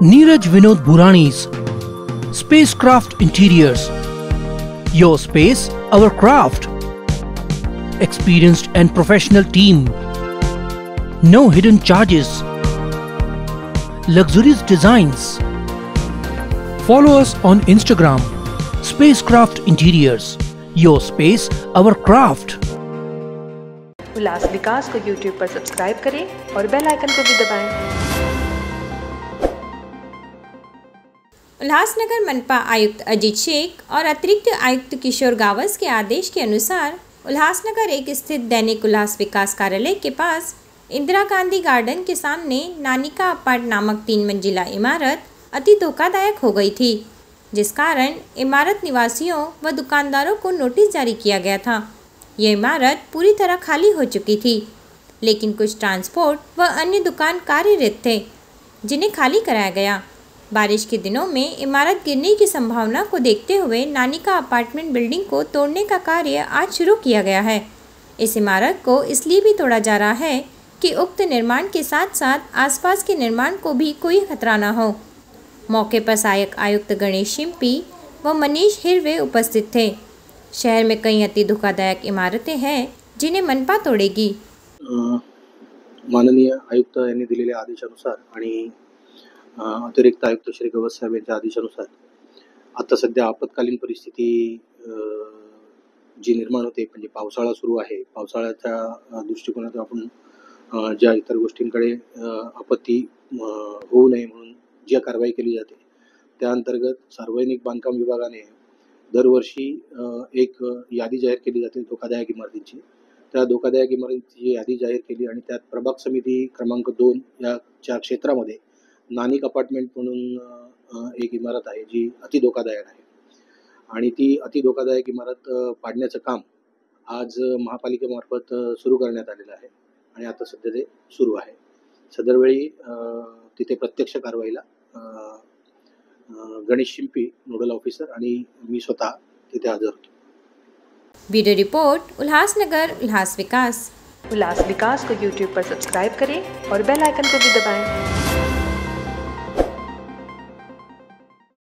Neeraj Vinod Burani's Spacecraft Interiors. Your space, our craft. Experienced and professional team. No hidden charges. Luxurious designs. Follow us on Instagram. Spacecraft Interiors. Your space, our craft. उल्लास विकास को YouTube पर subscribe करें और bell icon को भी दबाएं। उल्लासनगर मनपा आयुक्त अजीत शेख और अतिरिक्त आयुक्त किशोर गावस के आदेश के अनुसार उल्लासनगर एक स्थित दैनिक उल्लास विकास कार्यालय के पास इंदिरा गांधी गार्डन के सामने नानिका अपार्ट नामक 3 मंजिला इमारत अति धोखादायक हो गई थी, जिस कारण इमारत निवासियों व दुकानदारों को नोटिस जारी किया गया था। यह इमारत पूरी तरह खाली हो चुकी थी, लेकिन कुछ ट्रांसपोर्ट व अन्य दुकान कार्यरत थे, जिन्हें खाली कराया गया। बारिश के दिनों में इमारत गिरने की संभावना को देखते हुए नानिका अपार्टमेंट बिल्डिंग को तोड़ने का कार्य आज शुरू किया गया है। इस इमारत को इसलिए भी तोड़ा जा रहा है कि उक्त निर्माण के साथ साथ आसपास के निर्माण को भी कोई खतरा न हो। मौके पर सहायक आयुक्त गणेश शिंपी व मनीष हिरवे उपस्थित थे। शहर में कई अति धोखादायक इमारतें हैं जिन्हें मनपा तोड़ेगी। माननीय आयुक्त यांनी दिलेल्या आदेशानुसार आणि अतिरिक्त आयुक्त श्री गवस साहेब यांच्या आदेशानुसार आता सध्या आपत्कालीन परिस्थिती जी निर्माण होते, म्हणजे पावसाळा सुरू आहे, पावसाळ्याच्या दृष्टिकोनातून आपण ज्या इतर गोष्टींकडे आपत्ती होऊ नये म्हणून जी कारवाई केली जाते त्या अंतर्गत सार्वजनिक बांधकाम विभागाने दरवर्षी एक यादी जाहीर केली जाते धोकादायक इमारतींची। त्या धोकादायक इमारतींची यादी जाहीर केली आणि त्यात प्रभाग समिती क्रमांक 2 या क्षेत्रामध्ये नानिक अपार्टमेंट म्हणून एक इमारत आहे जी अति धोकादायक आहे आणि ती अति धोकादायक इमारत पाडण्याचं काम आज महापालिकेमार्फत सुरू करण्यात आलेलं आहे आणि आता सध्या ते सुरू आहे। सदरवेळी तिथे प्रत्यक्ष कारवाईला गणेश शिंपी नोडल ऑफिसर आणि मी स्वतः तिथे हजर होतो। ब्यूरो रिपोर्ट उल्लासनगर उल्लास विकास। उल्लास विकास को YouTube पर सब्सक्राइब करें और बेल आइकन को भी दबाएं।